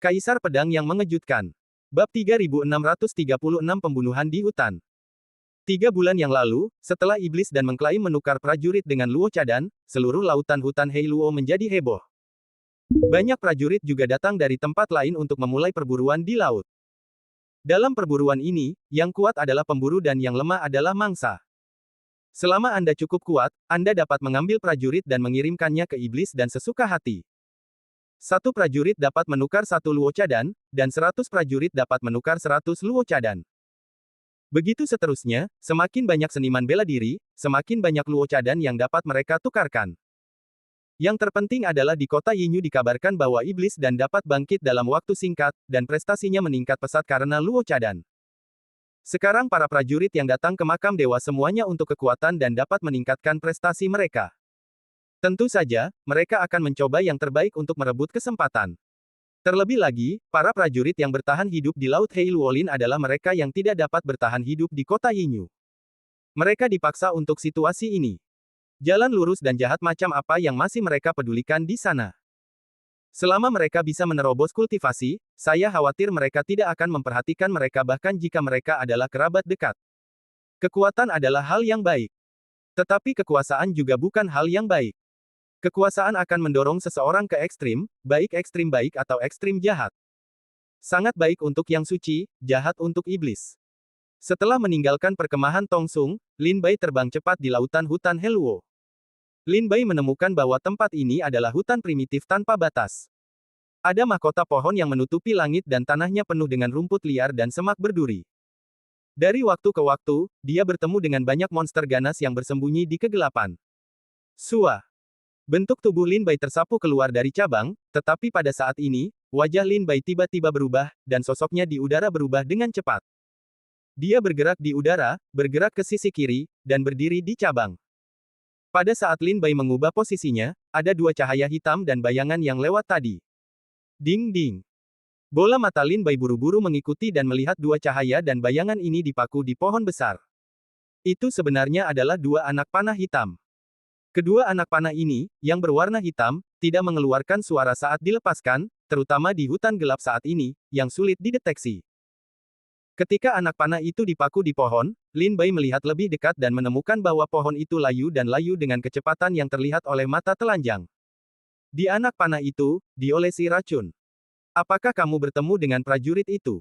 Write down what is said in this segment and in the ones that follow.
Kaisar Pedang yang Mengejutkan. Bab 3636 Pembunuhan di Hutan. 3 bulan yang lalu, setelah iblis dan mengklaim menukar prajurit dengan Luo Cadan, seluruh lautan hutan Hei Luo menjadi heboh. Banyak prajurit juga datang dari tempat lain untuk memulai perburuan di laut. Dalam perburuan ini, yang kuat adalah pemburu dan yang lemah adalah mangsa. Selama Anda cukup kuat, Anda dapat mengambil prajurit dan mengirimkannya ke iblis dan sesuka hati. 1 prajurit dapat menukar 1 Luo Cadan, dan 100 prajurit dapat menukar 100 Luo Cadan. Begitu seterusnya, semakin banyak seniman bela diri, semakin banyak Luo Cadan yang dapat mereka tukarkan. Yang terpenting adalah di kota Yinyu dikabarkan bahwa iblis dan dapat bangkit dalam waktu singkat, dan prestasinya meningkat pesat karena Luo Cadan. Sekarang para prajurit yang datang ke makam dewa semuanya untuk kekuatan dan dapat meningkatkan prestasi mereka. Tentu saja, mereka akan mencoba yang terbaik untuk merebut kesempatan. Terlebih lagi, para prajurit yang bertahan hidup di Laut Hei Luolin adalah mereka yang tidak dapat bertahan hidup di kota Yinyu. Mereka dipaksa untuk situasi ini. Jalan lurus dan jahat macam apa yang masih mereka pedulikan di sana. Selama mereka bisa menerobos kultivasi, saya khawatir mereka tidak akan memperhatikan mereka bahkan jika mereka adalah kerabat dekat. Kekuatan adalah hal yang baik. Tetapi kekuasaan juga bukan hal yang baik. Kekuasaan akan mendorong seseorang ke ekstrim baik atau ekstrim jahat. Sangat baik untuk yang suci, jahat untuk iblis. Setelah meninggalkan perkemahan Tongsung, Lin Bai terbang cepat di lautan hutan Heluo. Lin Bai menemukan bahwa tempat ini adalah hutan primitif tanpa batas. Ada mahkota pohon yang menutupi langit dan tanahnya penuh dengan rumput liar dan semak berduri. Dari waktu ke waktu, dia bertemu dengan banyak monster ganas yang bersembunyi di kegelapan. Sua. Bentuk tubuh Lin Bai tersapu keluar dari cabang, tetapi pada saat ini, wajah Lin Bai tiba-tiba berubah, dan sosoknya di udara berubah dengan cepat. Dia bergerak di udara, bergerak ke sisi kiri, dan berdiri di cabang. Pada saat Lin Bai mengubah posisinya, ada 2 cahaya hitam dan bayangan yang lewat tadi. Ding-ding. Bola mata Lin Bai buru-buru mengikuti dan melihat 2 cahaya dan bayangan ini dipaku di pohon besar. Itu sebenarnya adalah 2 anak panah hitam. Kedua anak panah ini, yang berwarna hitam, tidak mengeluarkan suara saat dilepaskan, terutama di hutan gelap saat ini, yang sulit dideteksi. Ketika anak panah itu dipaku di pohon, Lin Bai melihat lebih dekat dan menemukan bahwa pohon itu layu dan layu dengan kecepatan yang terlihat oleh mata telanjang. Di anak panah itu, diolesi racun. Apakah kamu bertemu dengan prajurit itu?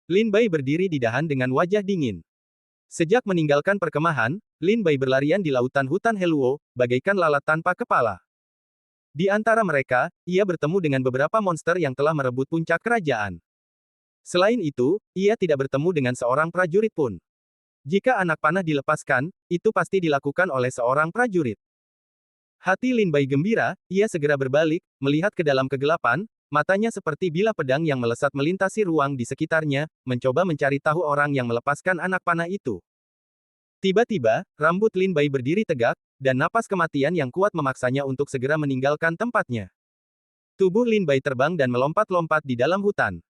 Lin Bai berdiri di dahan dengan wajah dingin. Sejak meninggalkan perkemahan, Lin Bai berlarian di lautan hutan Heluo, bagaikan lalat tanpa kepala. Di antara mereka, ia bertemu dengan beberapa monster yang telah merebut puncak kerajaan. Selain itu, ia tidak bertemu dengan seorang prajurit pun. Jika anak panah dilepaskan, itu pasti dilakukan oleh seorang prajurit. Hati Lin Bai gembira, ia segera berbalik, melihat ke dalam kegelapan, matanya seperti bilah pedang yang melesat melintasi ruang di sekitarnya, mencoba mencari tahu orang yang melepaskan anak panah itu. Tiba-tiba, rambut Lin Bai berdiri tegak, dan napas kematian yang kuat memaksanya untuk segera meninggalkan tempatnya. Tubuh Lin Bai terbang dan melompat-lompat di dalam hutan.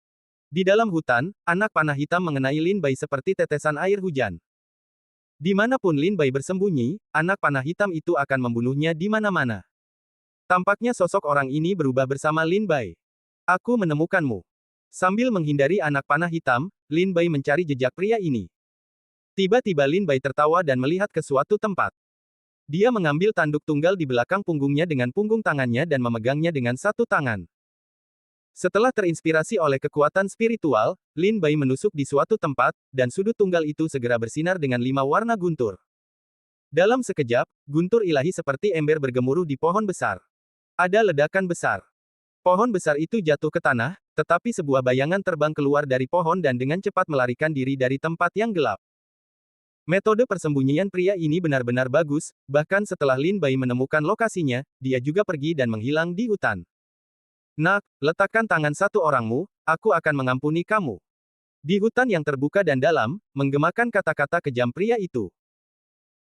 Di dalam hutan, anak panah hitam mengenai Lin Bai seperti tetesan air hujan. Dimanapun Lin Bai bersembunyi, anak panah hitam itu akan membunuhnya di mana-mana. Tampaknya sosok orang ini berubah bersama Lin Bai. Aku menemukanmu. Sambil menghindari anak panah hitam, Lin Bai mencari jejak pria ini. Tiba-tiba Lin Bai tertawa dan melihat ke suatu tempat. Dia mengambil tanduk tunggal di belakang punggungnya dengan punggung tangannya dan memegangnya dengan 1 tangan. Setelah terinspirasi oleh kekuatan spiritual, Lin Bai menusuk di suatu tempat, dan sudut tunggal itu segera bersinar dengan 5 warna guntur. Dalam sekejap, guntur ilahi seperti ember bergemuruh di pohon besar. Ada ledakan besar. Pohon besar itu jatuh ke tanah, tetapi sebuah bayangan terbang keluar dari pohon dan dengan cepat melarikan diri dari tempat yang gelap. Metode persembunyian pria ini benar-benar bagus, bahkan setelah Lin Bai menemukan lokasinya, dia juga pergi dan menghilang di hutan. Nak, letakkan tangan 1 orangmu, aku akan mengampuni kamu. Di hutan yang terbuka dan dalam, menggemakan kata-kata kejam pria itu.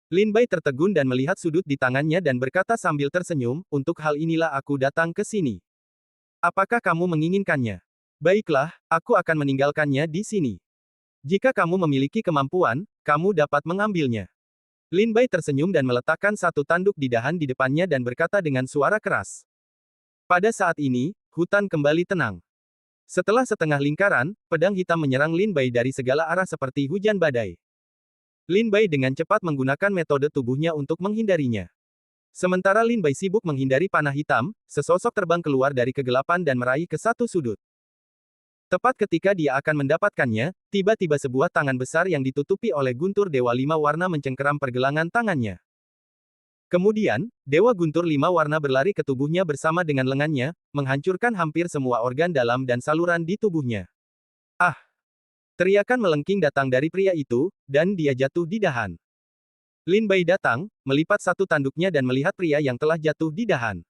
Lin Bai tertegun dan melihat sudut di tangannya dan berkata sambil tersenyum, untuk hal inilah aku datang ke sini. Apakah kamu menginginkannya? Baiklah, aku akan meninggalkannya di sini. Jika kamu memiliki kemampuan, kamu dapat mengambilnya. Lin Bai tersenyum dan meletakkan 1 tanduk di dahan di depannya dan berkata dengan suara keras. Pada saat ini, hutan kembali tenang. Setelah setengah lingkaran, pedang hitam menyerang Lin Bai dari segala arah seperti hujan badai. Lin Bai dengan cepat menggunakan metode tubuhnya untuk menghindarinya. Sementara Lin Bai sibuk menghindari panah hitam, sesosok terbang keluar dari kegelapan dan meraih ke satu sudut. Tepat ketika dia akan mendapatkannya, tiba-tiba sebuah tangan besar yang ditutupi oleh guntur Dewa Lima Warna mencengkeram pergelangan tangannya. Kemudian, Dewa Guntur Lima Warna berlari ke tubuhnya bersama dengan lengannya, menghancurkan hampir semua organ dalam dan saluran di tubuhnya. Ah! Teriakan melengking datang dari pria itu, dan dia jatuh di dahan. Lin Bai datang, melipat satu tanduknya dan melihat pria yang telah jatuh di dahan.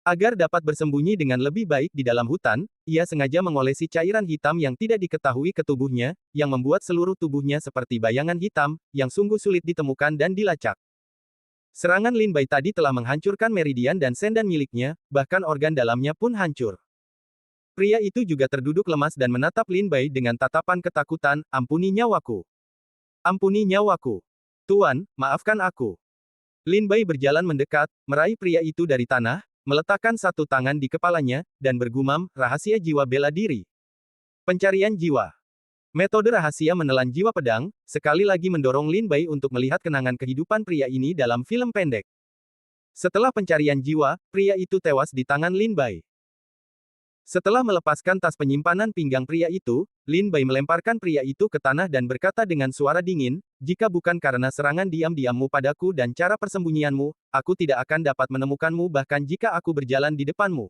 Agar dapat bersembunyi dengan lebih baik di dalam hutan, ia sengaja mengolesi cairan hitam yang tidak diketahui ke tubuhnya, yang membuat seluruh tubuhnya seperti bayangan hitam, yang sungguh sulit ditemukan dan dilacak. Serangan Lin Bai tadi telah menghancurkan meridian dan sendan miliknya, bahkan organ dalamnya pun hancur. Pria itu juga terduduk lemas dan menatap Lin Bai dengan tatapan ketakutan, "Ampuni nyawaku. Ampuni nyawaku. Tuan, maafkan aku." Lin Bai berjalan mendekat, meraih pria itu dari tanah, meletakkan satu tangan di kepalanya, dan bergumam, "Rahasia jiwa bela diri. Pencarian jiwa." Metode rahasia menelan jiwa pedang, sekali lagi mendorong Lin Bai untuk melihat kenangan kehidupan pria ini dalam film pendek. Setelah pencarian jiwa, pria itu tewas di tangan Lin Bai. Setelah melepaskan tas penyimpanan pinggang pria itu, Lin Bai melemparkan pria itu ke tanah dan berkata dengan suara dingin, "Jika bukan karena serangan diam-diammu padaku dan cara persembunyianmu, aku tidak akan dapat menemukanmu bahkan jika aku berjalan di depanmu.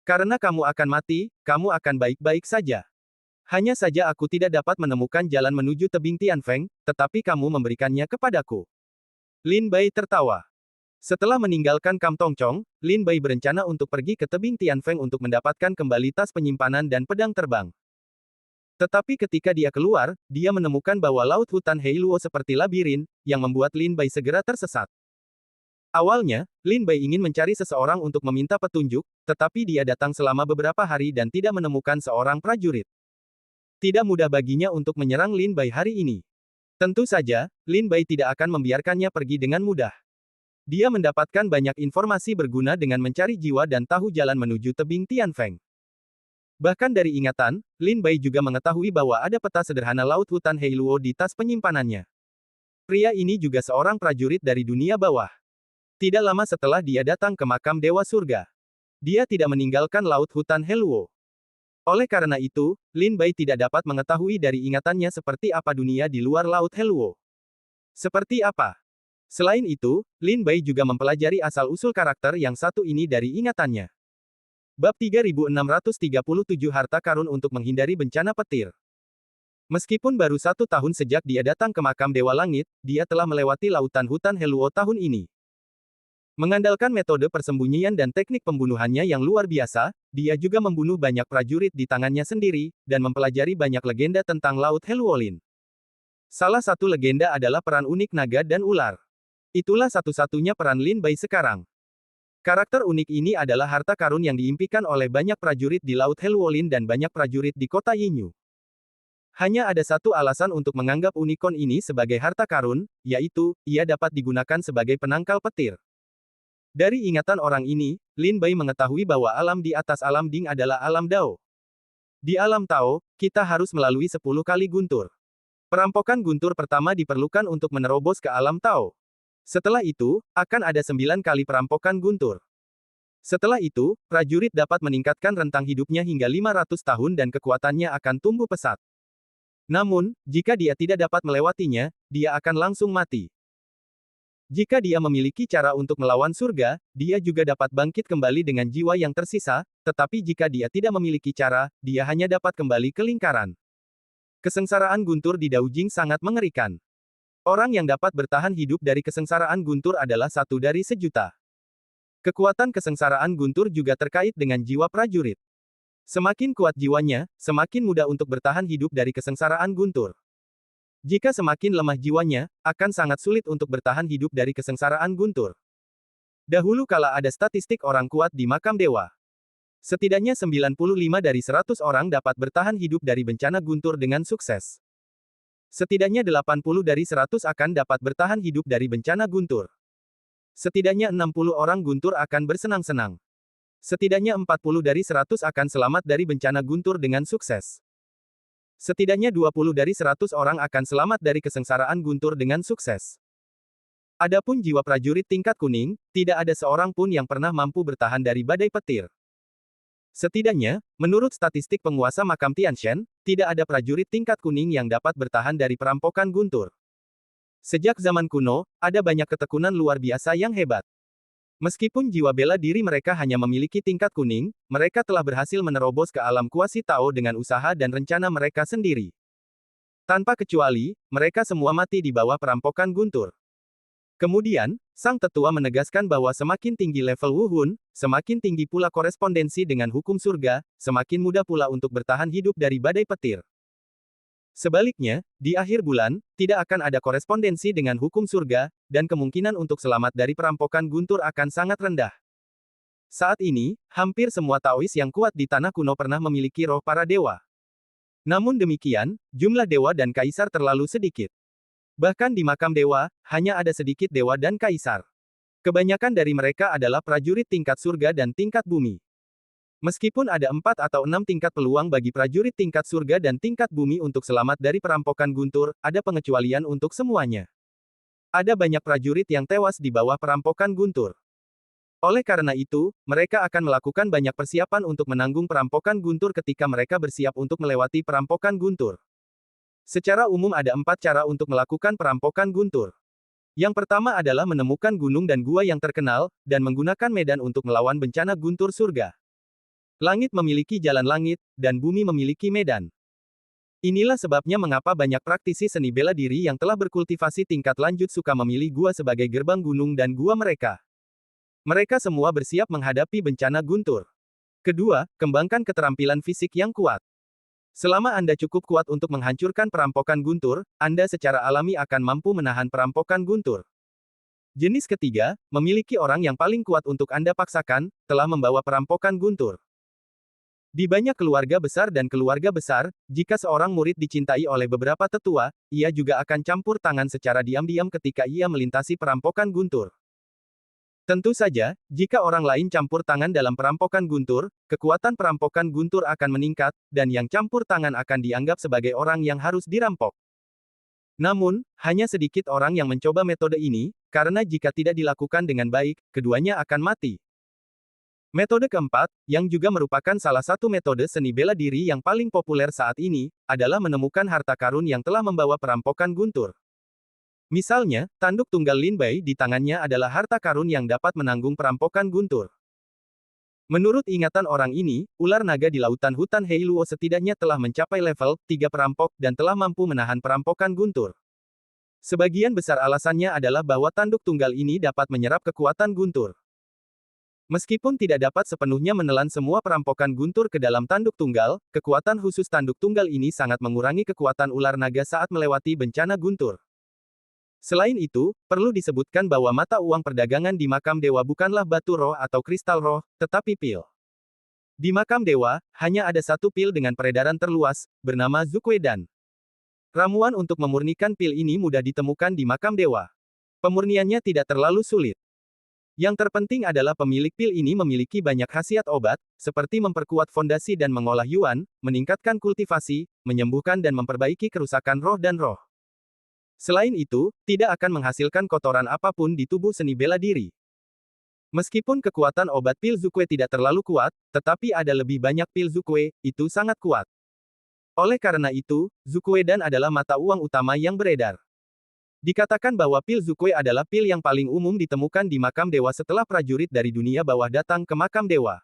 Karena kamu akan mati, kamu akan baik-baik saja. Hanya saja aku tidak dapat menemukan jalan menuju tebing Tianfeng, tetapi kamu memberikannya kepadaku." Lin Bai tertawa. Setelah meninggalkan Kam Tong Chong, Lin Bai berencana untuk pergi ke tebing Tianfeng untuk mendapatkan kembali tas penyimpanan dan pedang terbang. Tetapi ketika dia keluar, dia menemukan bahwa laut hutan Heiluo seperti labirin, yang membuat Lin Bai segera tersesat. Awalnya, Lin Bai ingin mencari seseorang untuk meminta petunjuk, tetapi dia datang selama beberapa hari dan tidak menemukan seorang prajurit. Tidak mudah baginya untuk menyerang Lin Bai hari ini. Tentu saja, Lin Bai tidak akan membiarkannya pergi dengan mudah. Dia mendapatkan banyak informasi berguna dengan mencari jiwa dan tahu jalan menuju tebing Tianfeng. Bahkan dari ingatan, Lin Bai juga mengetahui bahwa ada peta sederhana laut hutan Heiluo di tas penyimpanannya. Pria ini juga seorang prajurit dari dunia bawah. Tidak lama setelah dia datang ke makam Dewa Surga, dia tidak meninggalkan laut hutan Heiluo. Oleh karena itu, Lin Bai tidak dapat mengetahui dari ingatannya seperti apa dunia di luar laut Heiluo. Seperti apa? Selain itu, Lin Bai juga mempelajari asal-usul karakter yang satu ini dari ingatannya. Bab 3637 Harta Karun untuk menghindari bencana petir. Meskipun baru 1 tahun sejak dia datang ke makam Dewa Langit, dia telah melewati lautan hutan Heiluo tahun ini. Mengandalkan metode persembunyian dan teknik pembunuhannya yang luar biasa, dia juga membunuh banyak prajurit di tangannya sendiri, dan mempelajari banyak legenda tentang Laut Helluolin. Salah satu legenda adalah peran unik naga dan ular. Itulah satu-satunya peran Lin Bai sekarang. Karakter unik ini adalah harta karun yang diimpikan oleh banyak prajurit di Laut Helluolin dan banyak prajurit di kota Yinyu. Hanya ada satu alasan untuk menganggap unicorn ini sebagai harta karun, yaitu, ia dapat digunakan sebagai penangkal petir. Dari ingatan orang ini, Lin Bai mengetahui bahwa alam di atas alam Ding adalah alam Dao. Di alam Tao, kita harus melalui 10 kali guntur. Perampokan guntur pertama diperlukan untuk menerobos ke alam Tao. Setelah itu, akan ada 9 kali perampokan guntur. Setelah itu, prajurit dapat meningkatkan rentang hidupnya hingga 500 tahun dan kekuatannya akan tumbuh pesat. Namun, jika dia tidak dapat melewatinya, dia akan langsung mati. Jika dia memiliki cara untuk melawan surga, dia juga dapat bangkit kembali dengan jiwa yang tersisa, tetapi jika dia tidak memiliki cara, dia hanya dapat kembali ke lingkaran. Kesengsaraan guntur di Daojing sangat mengerikan. Orang yang dapat bertahan hidup dari kesengsaraan guntur adalah 1 dari 1.000.000. Kekuatan kesengsaraan guntur juga terkait dengan jiwa prajurit. Semakin kuat jiwanya, semakin mudah untuk bertahan hidup dari kesengsaraan guntur. Jika semakin lemah jiwanya, akan sangat sulit untuk bertahan hidup dari kesengsaraan guntur. Dahulu kala ada statistik orang kuat di makam dewa. Setidaknya 95 dari 100 orang dapat bertahan hidup dari bencana guntur dengan sukses. Setidaknya 80 dari 100 akan dapat bertahan hidup dari bencana guntur. Setidaknya 60 orang guntur akan bersenang-senang. Setidaknya 40 dari 100 akan selamat dari bencana guntur dengan sukses. Setidaknya 20 dari 100 orang akan selamat dari kesengsaraan guntur dengan sukses. Adapun jiwa prajurit tingkat kuning, tidak ada seorang pun yang pernah mampu bertahan dari badai petir. Setidaknya, menurut statistik penguasa makam Tianshan, tidak ada prajurit tingkat kuning yang dapat bertahan dari perampokan guntur. Sejak zaman kuno, ada banyak ketekunan luar biasa yang hebat. Meskipun jiwa bela diri mereka hanya memiliki tingkat kuning, mereka telah berhasil menerobos ke alam kuasi Tao dengan usaha dan rencana mereka sendiri. Tanpa kecuali, mereka semua mati di bawah perampokan guntur. Kemudian, sang tetua menegaskan bahwa semakin tinggi level Wuhun, semakin tinggi pula korespondensi dengan hukum surga, semakin mudah pula untuk bertahan hidup dari badai petir. Sebaliknya, di akhir bulan, tidak akan ada korespondensi dengan hukum surga, dan kemungkinan untuk selamat dari perampokan guntur akan sangat rendah. Saat ini, hampir semua Taois yang kuat di tanah kuno pernah memiliki roh para dewa. Namun demikian, jumlah dewa dan kaisar terlalu sedikit. Bahkan di makam dewa, hanya ada sedikit dewa dan kaisar. Kebanyakan dari mereka adalah prajurit tingkat surga dan tingkat bumi. Meskipun ada 4 atau 6 tingkat peluang bagi prajurit tingkat surga dan tingkat bumi untuk selamat dari perampokan guntur, ada pengecualian untuk semuanya. Ada banyak prajurit yang tewas di bawah perampokan guntur. Oleh karena itu, mereka akan melakukan banyak persiapan untuk menanggung perampokan guntur ketika mereka bersiap untuk melewati perampokan guntur. Secara umum ada 4 cara untuk melakukan perampokan guntur. Yang pertama adalah menemukan gunung dan gua yang terkenal, dan menggunakan medan untuk melawan bencana guntur surga. Langit memiliki jalan langit, dan bumi memiliki medan. Inilah sebabnya mengapa banyak praktisi seni bela diri yang telah berkultivasi tingkat lanjut suka memilih gua sebagai gerbang gunung dan gua mereka. Mereka semua bersiap menghadapi bencana guntur. Kedua, kembangkan keterampilan fisik yang kuat. Selama Anda cukup kuat untuk menghancurkan perampokan guntur, Anda secara alami akan mampu menahan perampokan guntur. Jenis ketiga, memiliki orang yang paling kuat untuk Anda paksakan, telah membawa perampokan guntur. Di banyak keluarga besar dan keluarga besar, jika seorang murid dicintai oleh beberapa tetua, ia juga akan campur tangan secara diam-diam ketika ia melintasi perampokan guntur. Tentu saja, jika orang lain campur tangan dalam perampokan guntur, kekuatan perampokan guntur akan meningkat, dan yang campur tangan akan dianggap sebagai orang yang harus dirampok. Namun, hanya sedikit orang yang mencoba metode ini, karena jika tidak dilakukan dengan baik, keduanya akan mati. Metode keempat, yang juga merupakan salah satu metode seni bela diri yang paling populer saat ini, adalah menemukan harta karun yang telah membawa perampokan guntur. Misalnya, tanduk tunggal Lin Bai di tangannya adalah harta karun yang dapat menanggung perampokan guntur. Menurut ingatan orang ini, ular naga di lautan hutan Heiluo setidaknya telah mencapai level 3 perampok dan telah mampu menahan perampokan guntur. Sebagian besar alasannya adalah bahwa tanduk tunggal ini dapat menyerap kekuatan guntur. Meskipun tidak dapat sepenuhnya menelan semua perampokan guntur ke dalam tanduk tunggal, kekuatan khusus tanduk tunggal ini sangat mengurangi kekuatan ular naga saat melewati bencana guntur. Selain itu, perlu disebutkan bahwa mata uang perdagangan di makam dewa bukanlah batu roh atau kristal roh, tetapi pil. Di makam dewa, hanya ada satu pil dengan peredaran terluas, bernama Zukwedan. Ramuan untuk memurnikan pil ini mudah ditemukan di makam dewa. Pemurniannya tidak terlalu sulit. Yang terpenting adalah pemilik pil ini memiliki banyak khasiat obat, seperti memperkuat fondasi dan mengolah yuan, meningkatkan kultivasi, menyembuhkan dan memperbaiki kerusakan roh dan roh. Selain itu, tidak akan menghasilkan kotoran apapun di tubuh seni bela diri. Meskipun kekuatan obat pil Zukwe tidak terlalu kuat, tetapi ada lebih banyak pil Zukwe, itu sangat kuat. Oleh karena itu, Zukwedan adalah mata uang utama yang beredar. Dikatakan bahwa pil Zukwe adalah pil yang paling umum ditemukan di makam dewa setelah prajurit dari dunia bawah datang ke makam dewa.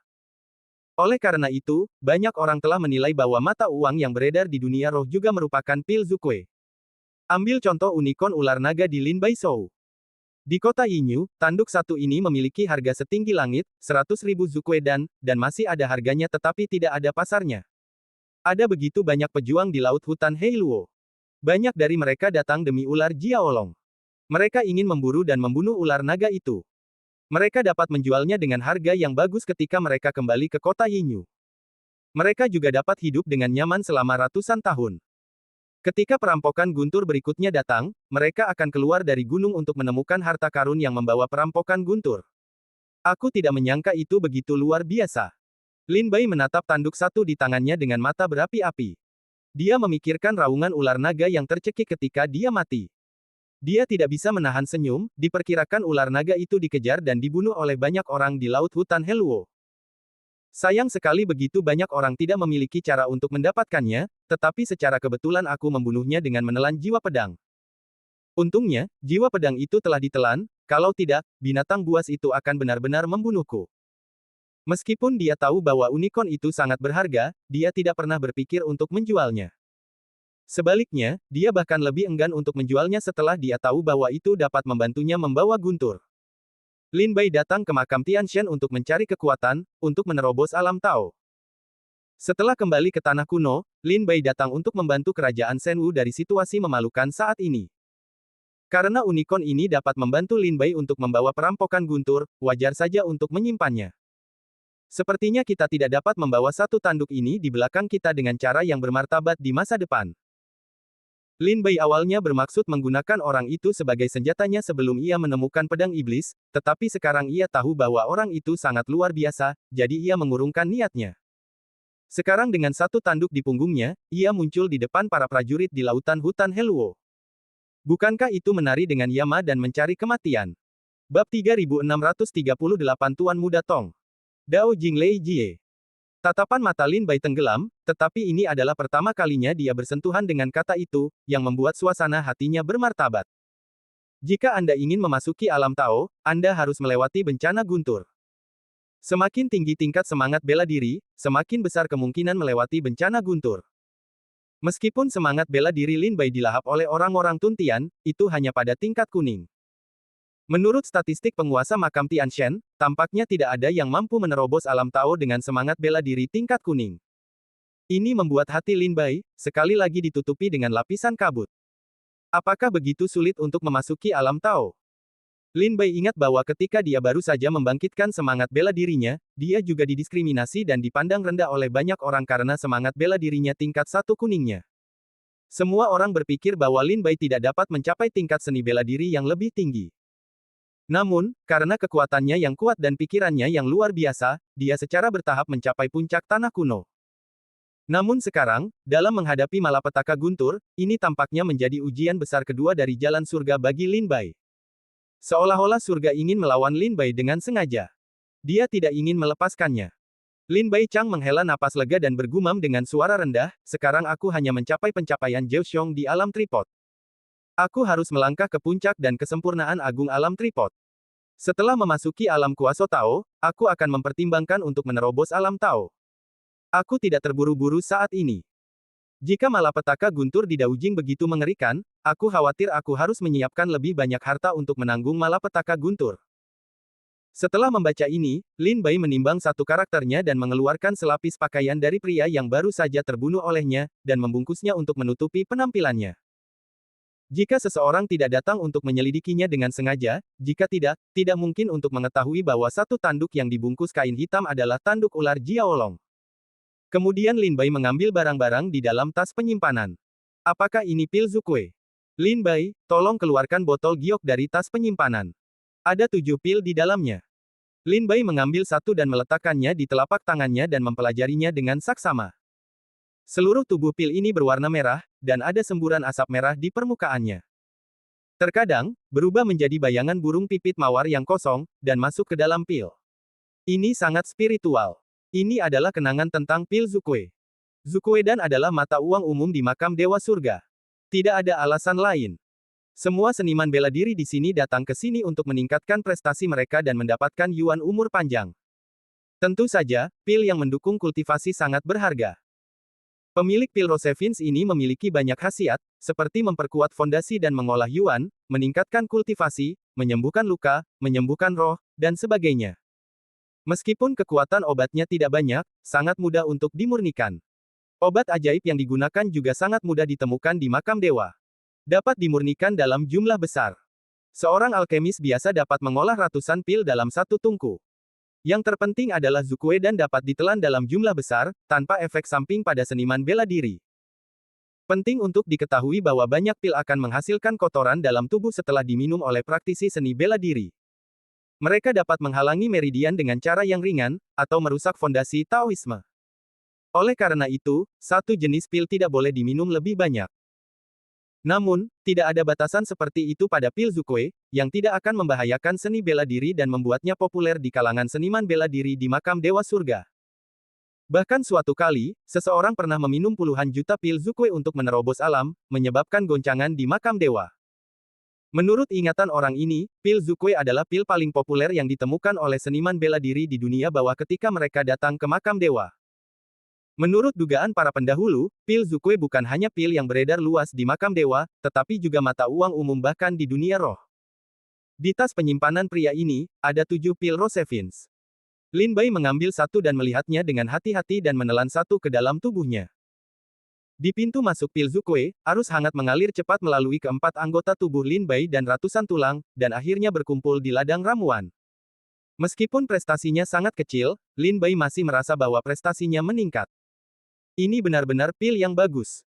Oleh karena itu, banyak orang telah menilai bahwa mata uang yang beredar di dunia roh juga merupakan pil Zukwe. Ambil contoh unicorn ular naga di Lin Bai Shou. Di kota Yinyu, tanduk satu ini memiliki harga setinggi langit, 100.000 Zukwedan, dan masih ada harganya tetapi tidak ada pasarnya. Ada begitu banyak pejuang di laut hutan Heiluo. Banyak dari mereka datang demi ular Jiaolong. Mereka ingin memburu dan membunuh ular naga itu. Mereka dapat menjualnya dengan harga yang bagus ketika mereka kembali ke kota Yinyu. Mereka juga dapat hidup dengan nyaman selama ratusan tahun. Ketika perampokan guntur berikutnya datang, mereka akan keluar dari gunung untuk menemukan harta karun yang membawa perampokan guntur. Aku tidak menyangka itu begitu luar biasa. Lin Bai menatap tanduk satu di tangannya dengan mata berapi-api. Dia memikirkan raungan ular naga yang tercekik ketika dia mati. Dia tidak bisa menahan senyum, diperkirakan ular naga itu dikejar dan dibunuh oleh banyak orang di laut hutan Heluo. Sayang sekali begitu banyak orang tidak memiliki cara untuk mendapatkannya, tetapi secara kebetulan aku membunuhnya dengan menelan jiwa pedang. Untungnya, jiwa pedang itu telah ditelan, kalau tidak, binatang buas itu akan benar-benar membunuhku. Meskipun dia tahu bahwa unicorn itu sangat berharga, dia tidak pernah berpikir untuk menjualnya. Sebaliknya, dia bahkan lebih enggan untuk menjualnya setelah dia tahu bahwa itu dapat membantunya membawa guntur. Lin Bai datang ke makam Tian Shen untuk mencari kekuatan, untuk menerobos alam Tao. Setelah kembali ke tanah kuno, Lin Bai datang untuk membantu kerajaan Shenwu dari situasi memalukan saat ini. Karena unicorn ini dapat membantu Lin Bai untuk membawa perampokan guntur, wajar saja untuk menyimpannya. Sepertinya kita tidak dapat membawa satu tanduk ini di belakang kita dengan cara yang bermartabat di masa depan. Lin Bai awalnya bermaksud menggunakan orang itu sebagai senjatanya sebelum ia menemukan pedang iblis, tetapi sekarang ia tahu bahwa orang itu sangat luar biasa, jadi ia mengurungkan niatnya. Sekarang dengan satu tanduk di punggungnya, ia muncul di depan para prajurit di lautan hutan Heluo. Bukankah itu menari dengan Yama dan mencari kematian? Bab 3638 Tuan Muda Tong. Dao Jinglei Jie. Tatapan mata Lin Bai tenggelam, tetapi ini adalah pertama kalinya dia bersentuhan dengan kata itu, yang membuat suasana hatinya bermartabat. Jika Anda ingin memasuki alam Tao, Anda harus melewati bencana guntur. Semakin tinggi tingkat semangat bela diri, semakin besar kemungkinan melewati bencana guntur. Meskipun semangat bela diri Lin Bai dilahap oleh orang-orang Tuntian, itu hanya pada tingkat kuning. Menurut statistik penguasa makam Tian Shen, tampaknya tidak ada yang mampu menerobos alam Tao dengan semangat bela diri tingkat kuning. Ini membuat hati Lin Bai, sekali lagi ditutupi dengan lapisan kabut. Apakah begitu sulit untuk memasuki alam Tao? Lin Bai ingat bahwa ketika dia baru saja membangkitkan semangat bela dirinya, dia juga didiskriminasi dan dipandang rendah oleh banyak orang karena semangat bela dirinya tingkat satu kuningnya. Semua orang berpikir bahwa Lin Bai tidak dapat mencapai tingkat seni bela diri yang lebih tinggi. Namun, karena kekuatannya yang kuat dan pikirannya yang luar biasa, dia secara bertahap mencapai puncak tanah kuno. Namun sekarang, dalam menghadapi malapetaka guntur, ini tampaknya menjadi ujian besar kedua dari jalan surga bagi Lin Bai. Seolah-olah surga ingin melawan Lin Bai dengan sengaja. Dia tidak ingin melepaskannya. Lin Bai Chang menghela napas lega dan bergumam dengan suara rendah, sekarang aku hanya mencapai pencapaian Zheoxiong di alam tripod. Aku harus melangkah ke puncak dan kesempurnaan agung alam tripod. Setelah memasuki alam kuasa Tao, aku akan mempertimbangkan untuk menerobos alam Tao. Aku tidak terburu-buru saat ini. Jika malapetaka guntur di Daojing begitu mengerikan, aku khawatir aku harus menyiapkan lebih banyak harta untuk menanggung malapetaka guntur. Setelah membaca ini, Lin Bai menimbang satu karakternya dan mengeluarkan selapis pakaian dari pria yang baru saja terbunuh olehnya, dan membungkusnya untuk menutupi penampilannya. Jika seseorang tidak datang untuk menyelidikinya dengan sengaja, jika tidak, tidak mungkin untuk mengetahui bahwa satu tanduk yang dibungkus kain hitam adalah tanduk ular Jiaolong. Kemudian Lin Bai mengambil barang-barang di dalam tas penyimpanan. Apakah ini pil Zukue? Lin Bai, tolong keluarkan botol giok dari tas penyimpanan. Ada 7 pil di dalamnya. Lin Bai mengambil satu dan meletakkannya di telapak tangannya dan mempelajarinya dengan saksama. Seluruh tubuh pil ini berwarna merah, dan ada semburan asap merah di permukaannya. Terkadang, berubah menjadi bayangan burung pipit mawar yang kosong, dan masuk ke dalam pil. Ini sangat spiritual. Ini adalah kenangan tentang pil Zukue. Zukuedan adalah mata uang umum di makam Dewa Surga. Tidak ada alasan lain. Semua seniman bela diri di sini datang ke sini untuk meningkatkan prestasi mereka dan mendapatkan yuan umur panjang. Tentu saja, pil yang mendukung kultivasi sangat berharga. Pemilik pil Rosevins ini memiliki banyak khasiat, seperti memperkuat fondasi dan mengolah yuan, meningkatkan kultivasi, menyembuhkan luka, menyembuhkan roh, dan sebagainya. Meskipun kekuatan obatnya tidak banyak, sangat mudah untuk dimurnikan. Obat ajaib yang digunakan juga sangat mudah ditemukan di makam dewa. Dapat dimurnikan dalam jumlah besar. Seorang alkemis biasa dapat mengolah ratusan pil dalam satu tungku. Yang terpenting adalah Zukue dan dapat ditelan dalam jumlah besar, tanpa efek samping pada seniman bela diri. Penting untuk diketahui bahwa banyak pil akan menghasilkan kotoran dalam tubuh setelah diminum oleh praktisi seni bela diri. Mereka dapat menghalangi meridian dengan cara yang ringan, atau merusak fondasi Taoisme. Oleh karena itu, satu jenis pil tidak boleh diminum lebih banyak. Namun, tidak ada batasan seperti itu pada pil Zukue, yang tidak akan membahayakan seni bela diri dan membuatnya populer di kalangan seniman bela diri di makam Dewa Surga. Bahkan suatu kali, seseorang pernah meminum puluhan juta pil Zukue untuk menerobos alam, menyebabkan goncangan di makam dewa. Menurut ingatan orang ini, pil Zukue adalah pil paling populer yang ditemukan oleh seniman bela diri di dunia bawah ketika mereka datang ke makam dewa. Menurut dugaan para pendahulu, pil Zukue bukan hanya pil yang beredar luas di makam dewa, tetapi juga mata uang umum bahkan di dunia roh. Di tas penyimpanan pria ini, ada 7 pil Rosevins. Lin Bai mengambil satu dan melihatnya dengan hati-hati dan menelan satu ke dalam tubuhnya. Di pintu masuk pil Zukue, arus hangat mengalir cepat melalui keempat anggota tubuh Lin Bai dan ratusan tulang, dan akhirnya berkumpul di ladang ramuan. Meskipun prestasinya sangat kecil, Lin Bai masih merasa bahwa prestasinya meningkat. Ini benar-benar pil yang bagus.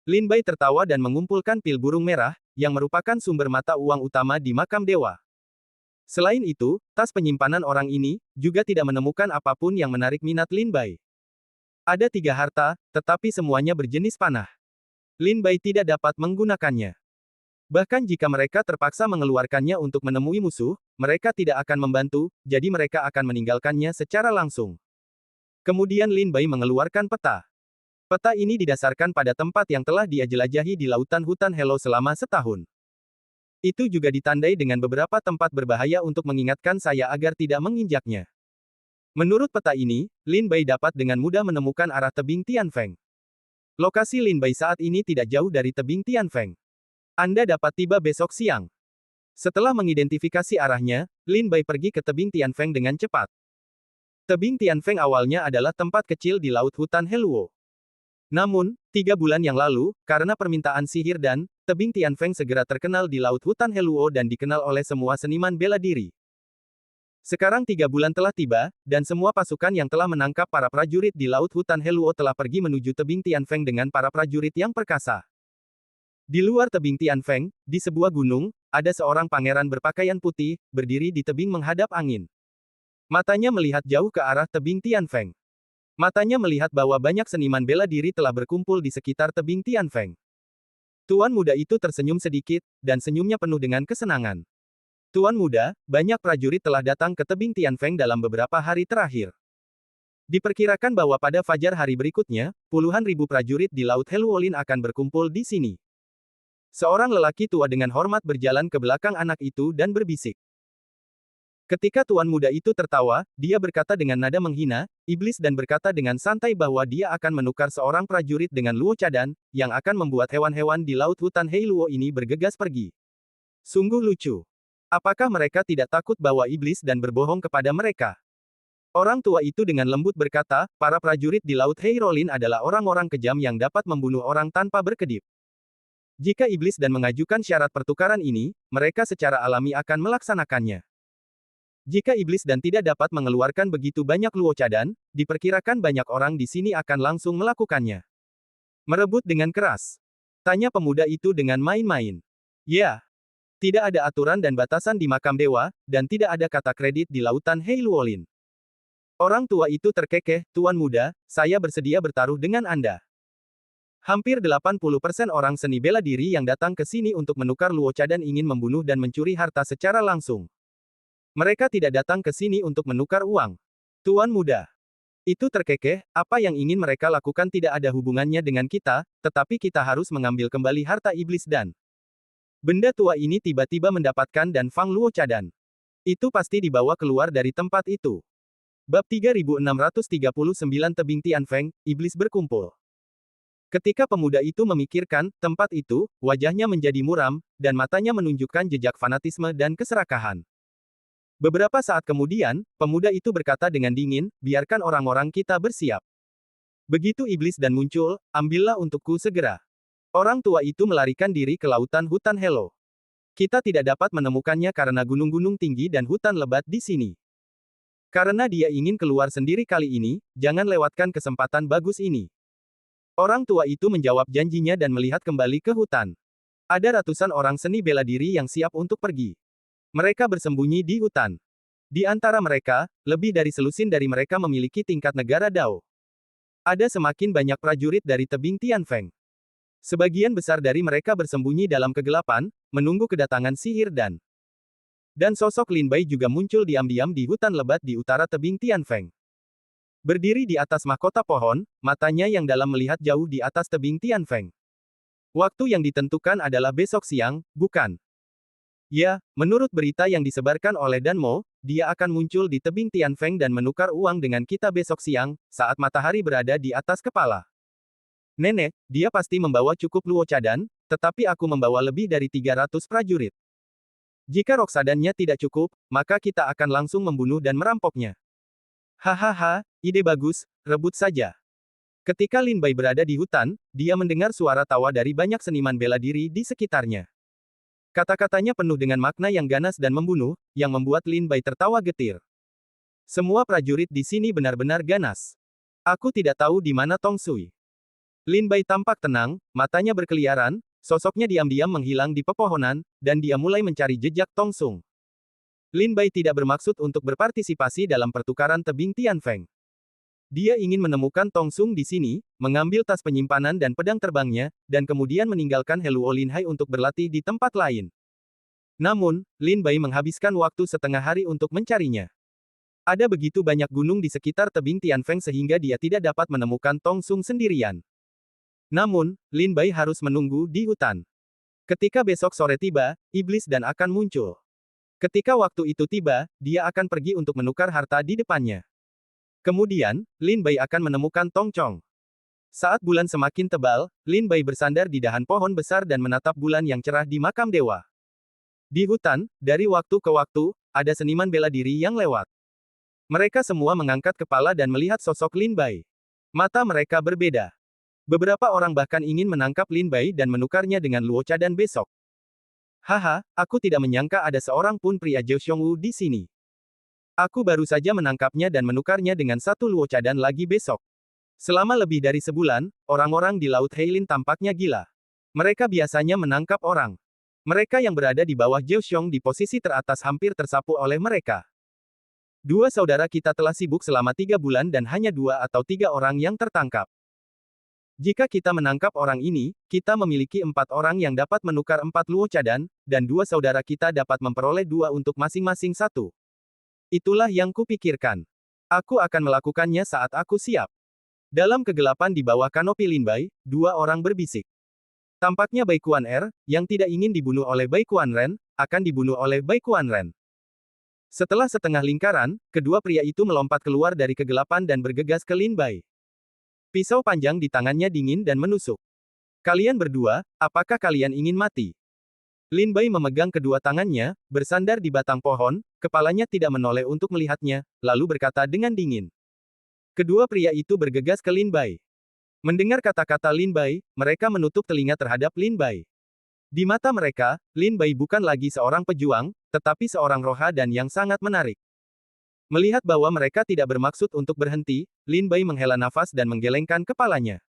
Lin Bai tertawa dan mengumpulkan pil burung merah, yang merupakan sumber mata uang utama di makam dewa. Selain itu, tas penyimpanan orang ini, juga tidak menemukan apapun yang menarik minat Lin Bai. Ada 3 harta, tetapi semuanya berjenis panah. Lin Bai tidak dapat menggunakannya. Bahkan jika mereka terpaksa mengeluarkannya untuk menemui musuh, mereka tidak akan membantu, jadi mereka akan meninggalkannya secara langsung. Kemudian Lin Bai mengeluarkan peta. Peta ini didasarkan pada tempat yang telah dia jelajahi di lautan hutan Hello selama setahun. Itu juga ditandai dengan beberapa tempat berbahaya untuk mengingatkan saya agar tidak menginjaknya. Menurut peta ini, Lin Bai dapat dengan mudah menemukan arah tebing Tianfeng. Lokasi Lin Bai saat ini tidak jauh dari tebing Tianfeng. Anda dapat tiba besok siang. Setelah mengidentifikasi arahnya, Lin Bai pergi ke tebing Tianfeng dengan cepat. Tebing Tianfeng awalnya adalah tempat kecil di laut hutan Heluo. Namun, 3 bulan yang lalu, karena permintaan sihir dan, tebing Tianfeng segera terkenal di laut hutan Heluo dan dikenal oleh semua seniman bela diri. Sekarang 3 bulan telah tiba, dan semua pasukan yang telah menangkap para prajurit di laut hutan Heluo telah pergi menuju tebing Tianfeng dengan para prajurit yang perkasa. Di luar tebing Tianfeng, di sebuah gunung, ada seorang pangeran berpakaian putih, berdiri di tebing menghadap angin. Matanya melihat jauh ke arah tebing Tianfeng. Matanya melihat bahwa banyak seniman bela diri telah berkumpul di sekitar tebing Tianfeng. Tuan muda itu tersenyum sedikit, dan senyumnya penuh dengan kesenangan. Tuan muda, banyak prajurit telah datang ke tebing Tianfeng dalam beberapa hari terakhir. Diperkirakan bahwa pada fajar hari berikutnya, puluhan ribu prajurit di Laut Heluolin akan berkumpul di sini. Seorang lelaki tua dengan hormat berjalan ke belakang anak itu dan berbisik. Ketika tuan muda itu tertawa, dia berkata dengan nada menghina, iblis dan berkata dengan santai bahwa dia akan menukar seorang prajurit dengan Luo Cadan, yang akan membuat hewan-hewan di Laut Hutan Heiluo ini bergegas pergi. Sungguh lucu. Apakah mereka tidak takut bahwa iblis dan berbohong kepada mereka? Orang tua itu dengan lembut berkata, para prajurit di Laut Heirolin adalah orang-orang kejam yang dapat membunuh orang tanpa berkedip. Jika iblis dan mengajukan syarat pertukaran ini, mereka secara alami akan melaksanakannya. Jika iblis dan tidak dapat mengeluarkan begitu banyak Luo Cadan, diperkirakan banyak orang di sini akan langsung melakukannya. Merebut dengan keras. Tanya pemuda itu dengan main-main. Ya. Tidak ada aturan dan batasan di makam dewa, dan tidak ada kata kredit di lautan Heiluolin. Orang tua itu terkekeh, Tuan muda, saya bersedia bertaruh dengan Anda. Hampir 80% orang seni bela diri yang datang ke sini untuk menukar Luo Cadan ingin membunuh dan mencuri harta secara langsung. Mereka tidak datang ke sini untuk menukar uang. Tuan muda. Itu terkekeh, apa yang ingin mereka lakukan tidak ada hubungannya dengan kita, tetapi kita harus mengambil kembali harta iblis dan benda tua ini tiba-tiba mendapatkan dan Fang Luo Cadan. Itu pasti dibawa keluar dari tempat itu. Bab 3639 Tebing Tianfeng, Iblis Berkumpul. Ketika pemuda itu memikirkan tempat itu, wajahnya menjadi muram, dan matanya menunjukkan jejak fanatisme dan keserakahan. Beberapa saat kemudian, pemuda itu berkata dengan dingin, biarkan orang-orang kita bersiap. Begitu iblis dan muncul, ambillah untukku segera. Orang tua itu melarikan diri ke lautan hutan Hello. Kita tidak dapat menemukannya karena gunung-gunung tinggi dan hutan lebat di sini. Karena dia ingin keluar sendiri kali ini, jangan lewatkan kesempatan bagus ini. Orang tua itu menjawab janjinya dan melihat kembali ke hutan. Ada ratusan orang seni bela diri yang siap untuk pergi. Mereka bersembunyi di hutan. Di antara mereka, lebih dari selusin dari mereka memiliki tingkat negara Dao. Ada semakin banyak prajurit dari tebing Tianfeng. Sebagian besar dari mereka bersembunyi dalam kegelapan, menunggu kedatangan sihir dan sosok Lin Bai juga muncul diam-diam di hutan lebat di utara tebing Tianfeng. Berdiri di atas mahkota pohon, matanya yang dalam melihat jauh di atas tebing Tianfeng. Waktu yang ditentukan adalah besok siang, bukan? Ya, menurut berita yang disebarkan oleh Dan Mo, dia akan muncul di tebing Tianfeng dan menukar uang dengan kita besok siang, saat matahari berada di atas kepala. Nenek, dia pasti membawa cukup luocadan, tetapi aku membawa lebih dari 300 prajurit. Jika Roksadannya tidak cukup, maka kita akan langsung membunuh dan merampoknya. Hahaha, ide bagus, rebut saja. Ketika Lin Bai berada di hutan, dia mendengar suara tawa dari banyak seniman bela diri di sekitarnya. Kata-katanya penuh dengan makna yang ganas dan membunuh, yang membuat Lin Bai tertawa getir. Semua prajurit di sini benar-benar ganas. Aku tidak tahu di mana Tong Sui. Lin Bai tampak tenang, matanya berkeliaran, sosoknya diam-diam menghilang di pepohonan, dan dia mulai mencari jejak Tong Sung. Lin Bai tidak bermaksud untuk berpartisipasi dalam pertukaran tebing Tianfeng. Dia ingin menemukan Tong Sung di sini, mengambil tas penyimpanan dan pedang terbangnya, dan kemudian meninggalkan Heluo Linhai untuk berlatih di tempat lain. Namun, Lin Bai menghabiskan waktu setengah hari untuk mencarinya. Ada begitu banyak gunung di sekitar tebing Tianfeng sehingga dia tidak dapat menemukan Tong Sung sendirian. Namun, Lin Bai harus menunggu di hutan. Ketika besok sore tiba, iblis dan akan muncul. Ketika waktu itu tiba, dia akan pergi untuk menukar harta di depannya. Kemudian, Lin Bai akan menemukan Tong Chong. Saat bulan semakin tebal, Lin Bai bersandar di dahan pohon besar dan menatap bulan yang cerah di makam dewa. Di hutan, dari waktu ke waktu, ada seniman bela diri yang lewat. Mereka semua mengangkat kepala dan melihat sosok Lin Bai. Mata mereka berbeda. Beberapa orang bahkan ingin menangkap Lin Bai dan menukarnya dengan luocadan besok. Haha, aku tidak menyangka ada seorang pun pria Zhou Xiongwu di sini. Aku baru saja menangkapnya dan menukarnya dengan satu luocadan lagi besok. Selama lebih dari sebulan, orang-orang di Laut Heilin tampaknya gila. Mereka biasanya menangkap orang. Mereka yang berada di bawah Zhou Xiong di posisi teratas hampir tersapu oleh mereka. Dua saudara kita telah sibuk selama 3 bulan dan hanya 2 atau 3 orang yang tertangkap. Jika kita menangkap orang ini, kita memiliki 4 orang yang dapat menukar 4 luocadan, dan 2 saudara kita dapat memperoleh 2 untuk masing-masing 1. Itulah yang kupikirkan. Aku akan melakukannya saat aku siap. Dalam kegelapan di bawah kanopi Lin Bai, 2 orang berbisik. Tampaknya Bai Kuan-er, yang tidak ingin dibunuh oleh Bai Kuan-ren, akan dibunuh oleh Bai Kuan-ren. Setelah setengah lingkaran, kedua pria itu melompat keluar dari kegelapan dan bergegas ke Lin Bai. Pisau panjang di tangannya dingin dan menusuk. Kalian berdua, apakah kalian ingin mati? Lin Bai memegang kedua tangannya, bersandar di batang pohon, kepalanya tidak menoleh untuk melihatnya, lalu berkata dengan dingin. Kedua pria itu bergegas ke Lin Bai. Mendengar kata-kata Lin Bai, mereka menutup telinga terhadap Lin Bai. Di mata mereka, Lin Bai bukan lagi seorang pejuang, tetapi seorang roha dan yang sangat menarik. Melihat bahwa mereka tidak bermaksud untuk berhenti, Lin Bai menghela nafas dan menggelengkan kepalanya.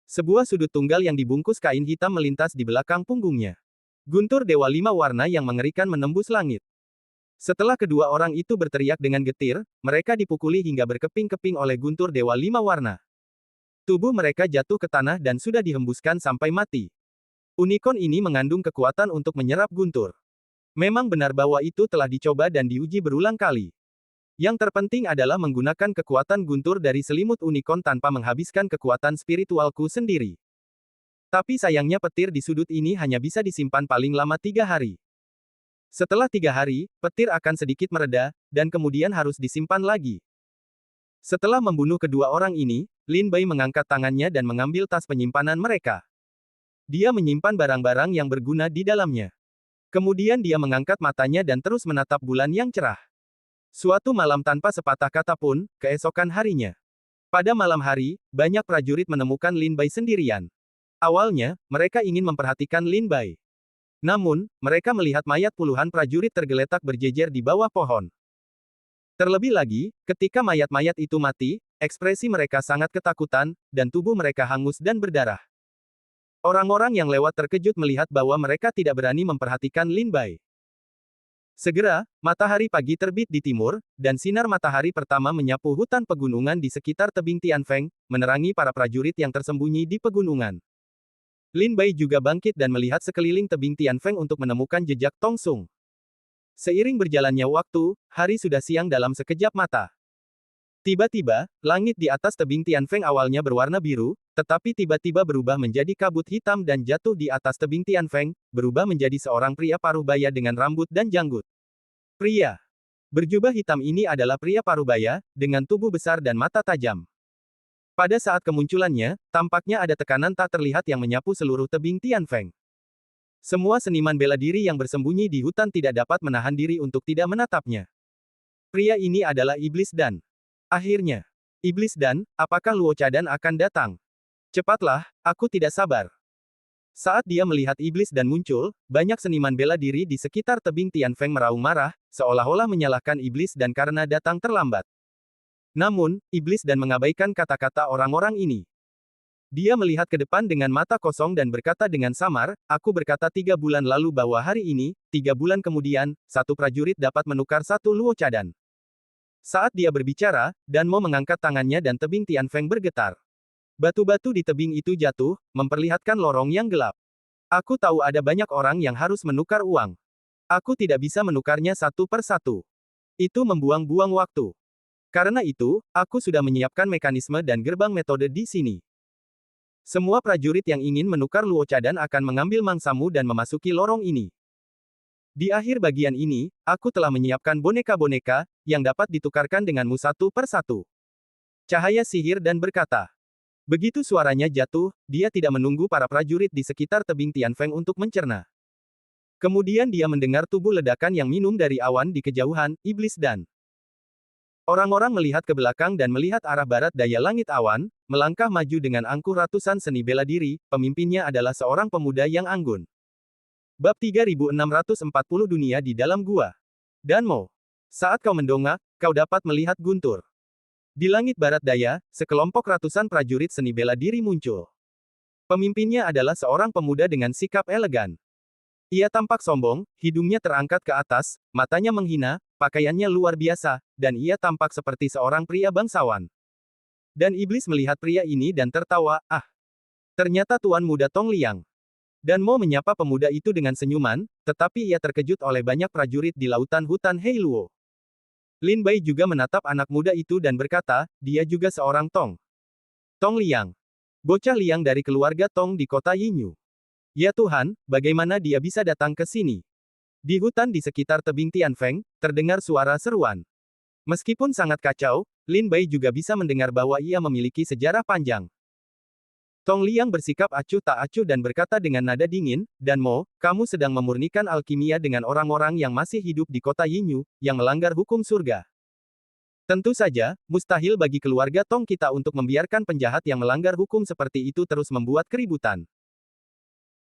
Sebuah sudut tunggal yang dibungkus kain hitam melintas di belakang punggungnya. Guntur Dewa 5 warna yang mengerikan menembus langit. Setelah kedua orang itu berteriak dengan getir, mereka dipukuli hingga berkeping-keping oleh Guntur Dewa 5 warna. Tubuh mereka jatuh ke tanah dan sudah dihembuskan sampai mati. Unicorn ini mengandung kekuatan untuk menyerap Guntur. Memang benar bahwa itu telah dicoba dan diuji berulang kali. Yang terpenting adalah menggunakan kekuatan Guntur dari selimut unicorn tanpa menghabiskan kekuatan spiritualku sendiri. Tapi sayangnya petir di sudut ini hanya bisa disimpan paling lama 3 hari. Setelah 3 hari, petir akan sedikit mereda, dan kemudian harus disimpan lagi. Setelah membunuh kedua orang ini, Lin Bai mengangkat tangannya dan mengambil tas penyimpanan mereka. Dia menyimpan barang-barang yang berguna di dalamnya. Kemudian dia mengangkat matanya dan terus menatap bulan yang cerah. Suatu malam tanpa sepatah kata pun, keesokan harinya. Pada malam hari, banyak prajurit menemukan Lin Bai sendirian. Awalnya, mereka ingin memperhatikan Lin Bai. Namun, mereka melihat mayat puluhan prajurit tergeletak berjejer di bawah pohon. Terlebih lagi, ketika mayat-mayat itu mati, ekspresi mereka sangat ketakutan, dan tubuh mereka hangus dan berdarah. Orang-orang yang lewat terkejut melihat bahwa mereka tidak berani memperhatikan Lin Bai. Segera, matahari pagi terbit di timur, dan sinar matahari pertama menyapu hutan pegunungan di sekitar tebing Tianfeng, menerangi para prajurit yang tersembunyi di pegunungan. Lin Bai juga bangkit dan melihat sekeliling tebing Tianfeng untuk menemukan jejak Tong Sung. Seiring berjalannya waktu, hari sudah siang dalam sekejap mata. Tiba-tiba, langit di atas tebing Tianfeng awalnya berwarna biru, tetapi tiba-tiba berubah menjadi kabut hitam dan jatuh di atas tebing Tianfeng, berubah menjadi seorang pria parubaya dengan rambut dan janggut. Pria berjubah hitam ini adalah pria parubaya, dengan tubuh besar dan mata tajam. Pada saat kemunculannya, tampaknya ada tekanan tak terlihat yang menyapu seluruh tebing Tianfeng. Semua seniman bela diri yang bersembunyi di hutan tidak dapat menahan diri untuk tidak menatapnya. Pria ini adalah Iblis Dan. Akhirnya, Iblis Dan, apakah Luo Cadan akan datang? Cepatlah, aku tidak sabar. Saat dia melihat Iblis Dan muncul, banyak seniman bela diri di sekitar tebing Tianfeng meraung marah, seolah-olah menyalahkan Iblis Dan karena datang terlambat. Namun, Iblis Dan mengabaikan kata-kata orang-orang ini. Dia melihat ke depan dengan mata kosong dan berkata dengan samar, aku berkata 3 bulan lalu bahwa hari ini, 3 bulan kemudian, satu prajurit dapat menukar satu Luo Cadan. Saat dia berbicara, Dan Mo mengangkat tangannya dan tebing Tianfeng bergetar. Batu-batu di tebing itu jatuh, memperlihatkan lorong yang gelap. Aku tahu ada banyak orang yang harus menukar uang. Aku tidak bisa menukarnya satu per satu. Itu membuang-buang waktu. Karena itu, aku sudah menyiapkan mekanisme dan gerbang metode di sini. Semua prajurit yang ingin menukar Luo Cadan akan mengambil mangsamu dan memasuki lorong ini. Di akhir bagian ini, aku telah menyiapkan boneka-boneka, yang dapat ditukarkan denganmu satu per satu. Cahaya sihir dan berkata. Begitu suaranya jatuh, dia tidak menunggu para prajurit di sekitar tebing Tianfeng untuk mencerna. Kemudian dia mendengar tubuh ledakan yang minum dari awan di kejauhan, Iblis Dan. Orang-orang melihat ke belakang dan melihat arah barat daya langit awan, melangkah maju dengan angkuh ratusan seni bela diri, pemimpinnya adalah seorang pemuda yang anggun. Bab 3640 Dunia di dalam gua. Dan Mo. Saat kau mendongak, kau dapat melihat guntur. Di langit barat daya, sekelompok ratusan prajurit seni bela diri muncul. Pemimpinnya adalah seorang pemuda dengan sikap elegan. Ia tampak sombong, hidungnya terangkat ke atas, matanya menghina, pakaiannya luar biasa, dan ia tampak seperti seorang pria bangsawan. Dan Iblis melihat pria ini dan tertawa, ah. Ternyata Tuan Muda Tong Liang. Dan Mo menyapa pemuda itu dengan senyuman, tetapi ia terkejut oleh banyak prajurit di lautan hutan Heiluo. Lin Bai juga menatap anak muda itu dan berkata, dia juga seorang Tong. Tong Liang. Bocah Liang dari keluarga Tong di kota Yinyu. Ya Tuhan, bagaimana dia bisa datang ke sini? Di hutan di sekitar tebing Tianfeng, terdengar suara seruan. Meskipun sangat kacau, Lin Bai juga bisa mendengar bahwa ia memiliki sejarah panjang. Tong Liang bersikap acuh tak acuh dan berkata dengan nada dingin, Dan Mo, kamu sedang memurnikan alkimia dengan orang-orang yang masih hidup di kota Yinyu, yang melanggar hukum surga. Tentu saja, mustahil bagi keluarga Tong kita untuk membiarkan penjahat yang melanggar hukum seperti itu terus membuat keributan.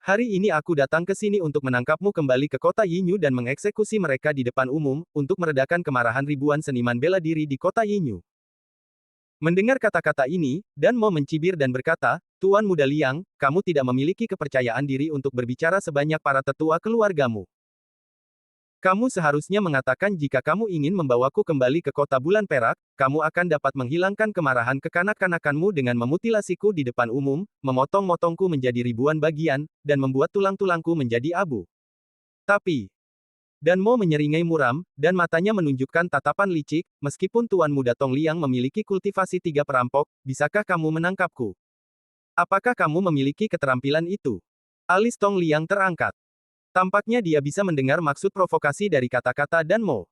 Hari ini aku datang ke sini untuk menangkapmu kembali ke kota Yinyu dan mengeksekusi mereka di depan umum, untuk meredakan kemarahan ribuan seniman bela diri di kota Yinyu. Mendengar kata-kata ini, Dan Mo mencibir dan berkata, Tuan Muda Liang, kamu tidak memiliki kepercayaan diri untuk berbicara sebanyak para tetua keluargamu. Kamu seharusnya mengatakan jika kamu ingin membawaku kembali ke kota bulan perak, kamu akan dapat menghilangkan kemarahan kekanak-kanakanmu dengan memutilasiku di depan umum, memotong-motongku menjadi ribuan bagian, dan membuat tulang-tulangku menjadi abu. Tapi, Dan Mo menyeringai muram, dan matanya menunjukkan tatapan licik, meskipun Tuan Muda Tong Liang memiliki kultivasi 3 perampok, bisakah kamu menangkapku? Apakah kamu memiliki keterampilan itu? Alis Tong Liang terangkat. Tampaknya dia bisa mendengar maksud provokasi dari kata-kata Dan Mo.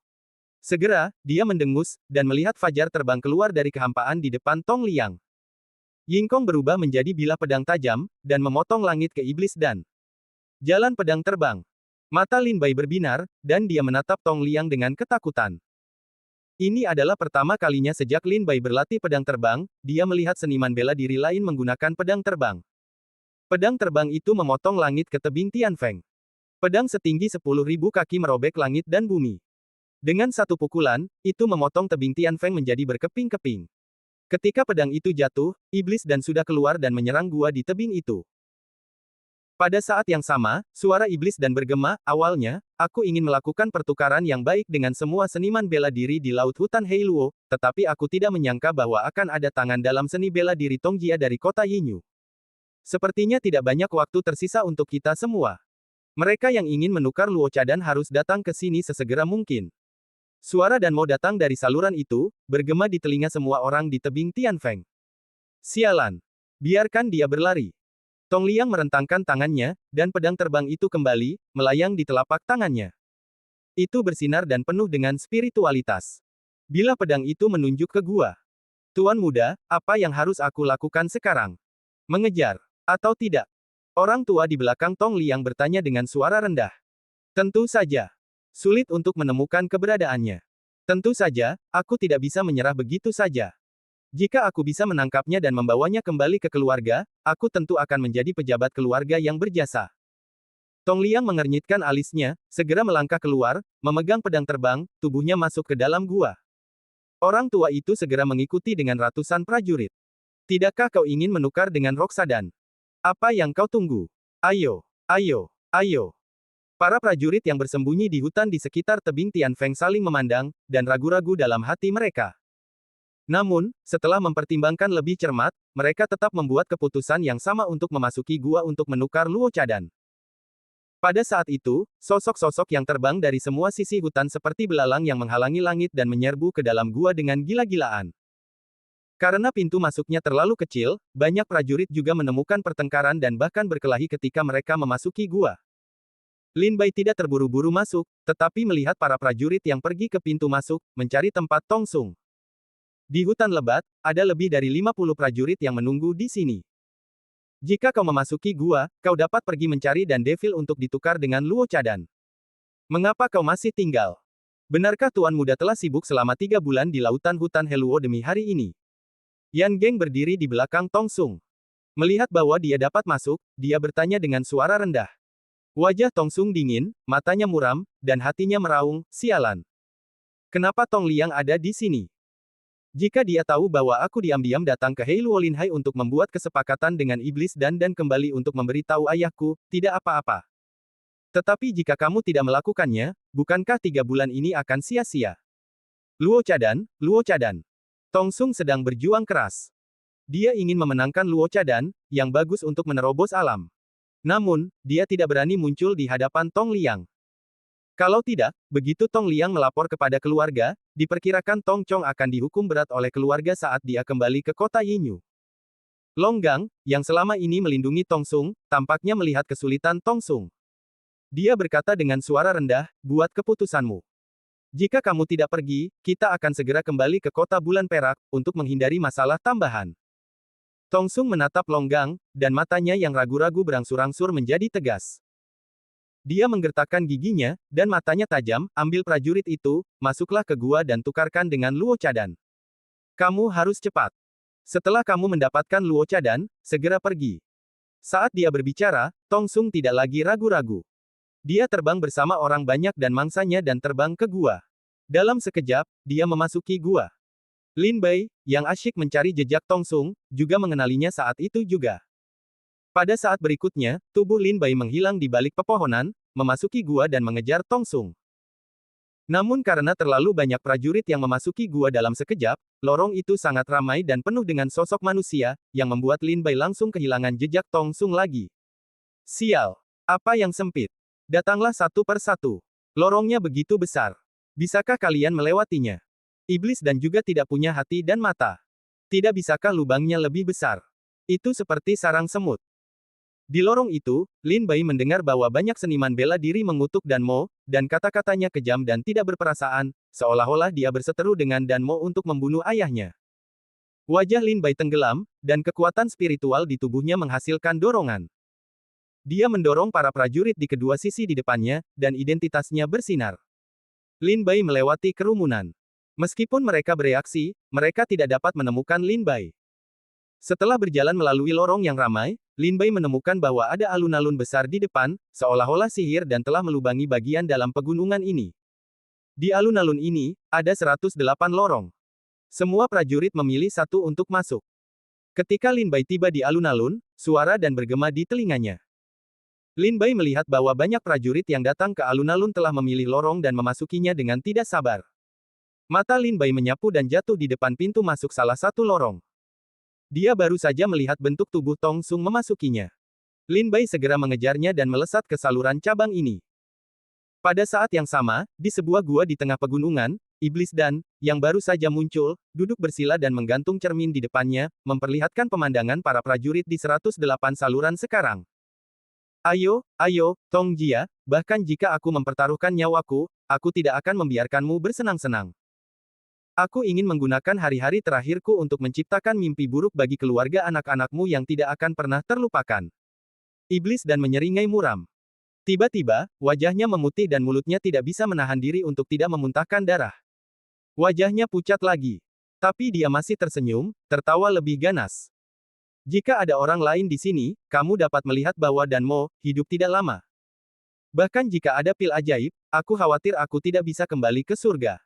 Segera, dia mendengus, dan melihat fajar terbang keluar dari kehampaan di depan Tong Liang. Yingkong berubah menjadi bilah pedang tajam, dan memotong langit ke Iblis Dan. Jalan pedang terbang. Mata Lin Bai berbinar, dan dia menatap Tong Liang dengan ketakutan. Ini adalah pertama kalinya sejak Lin Bai berlatih pedang terbang, dia melihat seniman bela diri lain menggunakan pedang terbang. Pedang terbang itu memotong langit ke tebing Tianfeng. Pedang setinggi 10.000 kaki merobek langit dan bumi. Dengan satu pukulan, itu memotong tebing Tianfeng menjadi berkeping-keping. Ketika pedang itu jatuh, Iblis Dan sudah keluar dan menyerang gua di tebing itu. Pada saat yang sama, suara iblis dan bergema, awalnya, aku ingin melakukan pertukaran yang baik dengan semua seniman bela diri di Laut Hutan Heiluo, tetapi aku tidak menyangka bahwa akan ada tangan dalam seni bela diri Tongjia dari kota Yinyu. Sepertinya tidak banyak waktu tersisa untuk kita semua. Mereka yang ingin menukar Luo Cadan harus datang ke sini sesegera mungkin. Suara Danmo datang dari saluran itu, bergema di telinga semua orang di tebing Tianfeng. Sialan. Biarkan dia berlari. Tong Liang merentangkan tangannya, dan pedang terbang itu kembali, melayang di telapak tangannya. Itu bersinar dan penuh dengan spiritualitas. Bila pedang itu menunjuk ke gua. Tuan muda, apa yang harus aku lakukan sekarang? Mengejar, atau tidak? Orang tua di belakang Tong Liang bertanya dengan suara rendah. Tentu saja. Sulit untuk menemukan keberadaannya. Tentu saja, aku tidak bisa menyerah begitu saja. Jika aku bisa menangkapnya dan membawanya kembali ke keluarga, aku tentu akan menjadi pejabat keluarga yang berjasa. Tong Liang mengernyitkan alisnya, segera melangkah keluar, memegang pedang terbang, tubuhnya masuk ke dalam gua. Orang tua itu segera mengikuti dengan ratusan prajurit. Tidakkah kau ingin menukar dengan Roxadan? Apa yang kau tunggu? Ayo, ayo, ayo. Para prajurit yang bersembunyi di hutan di sekitar tebing Tianfeng saling memandang, dan ragu-ragu dalam hati mereka. Namun, setelah mempertimbangkan lebih cermat, mereka tetap membuat keputusan yang sama untuk memasuki gua untuk menukar Luo Cadan. Pada saat itu, sosok-sosok yang terbang dari semua sisi hutan seperti belalang yang menghalangi langit dan menyerbu ke dalam gua dengan gila-gilaan. Karena pintu masuknya terlalu kecil, banyak prajurit juga menemukan pertengkaran dan bahkan berkelahi ketika mereka memasuki gua. Lin Bai tidak terburu-buru masuk, tetapi melihat para prajurit yang pergi ke pintu masuk, mencari tempat Tong Sung. Di hutan lebat, ada lebih dari 50 prajurit yang menunggu di sini. Jika kau memasuki gua, kau dapat pergi mencari dan devil untuk ditukar dengan Luo Cadan. Mengapa kau masih tinggal? Benarkah tuan muda telah sibuk selama 3 bulan di lautan hutan Heluo demi hari ini? Yan Geng berdiri di belakang Tong Sung. Melihat bahwa dia dapat masuk, dia bertanya dengan suara rendah. Wajah Tong Sung dingin, matanya muram, dan hatinya meraung, sialan. Kenapa Tong Liang ada di sini? Jika dia tahu bahwa aku diam-diam datang ke Heiluo Linhai untuk membuat kesepakatan dengan iblis dan kembali untuk memberitahu ayahku, tidak apa-apa. Tetapi jika kamu tidak melakukannya, bukankah 3 bulan ini akan sia-sia? Luo Cadan, Luo Cadan. Tong Sung sedang berjuang keras. Dia ingin memenangkan Luo Cadan, yang bagus untuk menerobos alam. Namun, dia tidak berani muncul di hadapan Tong Liang. Kalau tidak, begitu Tong Liang melapor kepada keluarga, diperkirakan Tong Chong akan dihukum berat oleh keluarga saat dia kembali ke kota Yinyu. Long Gang, yang selama ini melindungi Tong Sung, tampaknya melihat kesulitan Tong Sung. Dia berkata dengan suara rendah, buat keputusanmu. Jika kamu tidak pergi, kita akan segera kembali ke kota bulan perak, untuk menghindari masalah tambahan. Tong Sung menatap Long Gang, dan matanya yang ragu-ragu berangsur-angsur menjadi tegas. Dia menggertakkan giginya, dan matanya tajam, ambil prajurit itu, masuklah ke gua dan tukarkan dengan Luo Cadan. Kamu harus cepat. Setelah kamu mendapatkan Luo Cadan, segera pergi. Saat dia berbicara, Tong Sung tidak lagi ragu-ragu. Dia terbang bersama orang banyak dan mangsanya dan terbang ke gua. Dalam sekejap, dia memasuki gua. Lin Bai, yang asyik mencari jejak Tong Sung, juga mengenalinya saat itu juga. Pada saat berikutnya, tubuh Lin Bai menghilang di balik pepohonan, memasuki gua dan mengejar Tong Sung. Namun karena terlalu banyak prajurit yang memasuki gua dalam sekejap, lorong itu sangat ramai dan penuh dengan sosok manusia, yang membuat Lin Bai langsung kehilangan jejak Tong Sung lagi. Sial! Apa yang sempit? Datanglah satu per satu. Lorongnya begitu besar. Bisakah kalian melewatinya? Iblis dan juga tidak punya hati dan mata. Tidak bisakah lubangnya lebih besar? Itu seperti sarang semut. Di lorong itu, Lin Bai mendengar bahwa banyak seniman bela diri mengutuk Danmo, dan kata-katanya kejam dan tidak berperasaan, seolah-olah dia berseteru dengan Danmo untuk membunuh ayahnya. Wajah Lin Bai tenggelam, dan kekuatan spiritual di tubuhnya menghasilkan dorongan. Dia mendorong para prajurit di kedua sisi di depannya, dan identitasnya bersinar. Lin Bai melewati kerumunan. Meskipun mereka bereaksi, mereka tidak dapat menemukan Lin Bai. Setelah berjalan melalui lorong yang ramai, Lin Bai menemukan bahwa ada alun-alun besar di depan, seolah-olah sihir dan telah melubangi bagian dalam pegunungan ini. Di alun-alun ini, ada 108 lorong. Semua prajurit memilih satu untuk masuk. Ketika Lin Bai tiba di alun-alun, suara dan bergema di telinganya. Lin Bai melihat bahwa banyak prajurit yang datang ke alun-alun telah memilih lorong dan memasukinya dengan tidak sabar. Mata Lin Bai menyapu dan jatuh di depan pintu masuk salah satu lorong. Dia baru saja melihat bentuk tubuh Tong Sung memasukinya. Lin Bai segera mengejarnya dan melesat ke saluran cabang ini. Pada saat yang sama, di sebuah gua di tengah pegunungan, Iblis Dan, yang baru saja muncul, duduk bersila dan menggantung cermin di depannya, memperlihatkan pemandangan para prajurit di 108 saluran sekarang. Ayo, ayo, Tong Jia, bahkan jika aku mempertaruhkan nyawaku, aku tidak akan membiarkanmu bersenang-senang. Aku ingin menggunakan hari-hari terakhirku untuk menciptakan mimpi buruk bagi keluarga anak-anakmu yang tidak akan pernah terlupakan. Iblis Dan menyeringai muram. Tiba-tiba, wajahnya memutih dan mulutnya tidak bisa menahan diri untuk tidak memuntahkan darah. Wajahnya pucat lagi. Tapi dia masih tersenyum, tertawa lebih ganas. Jika ada orang lain di sini, kamu dapat melihat bahwa Danmo hidup tidak lama. Bahkan jika ada pil ajaib, aku khawatir aku tidak bisa kembali ke surga.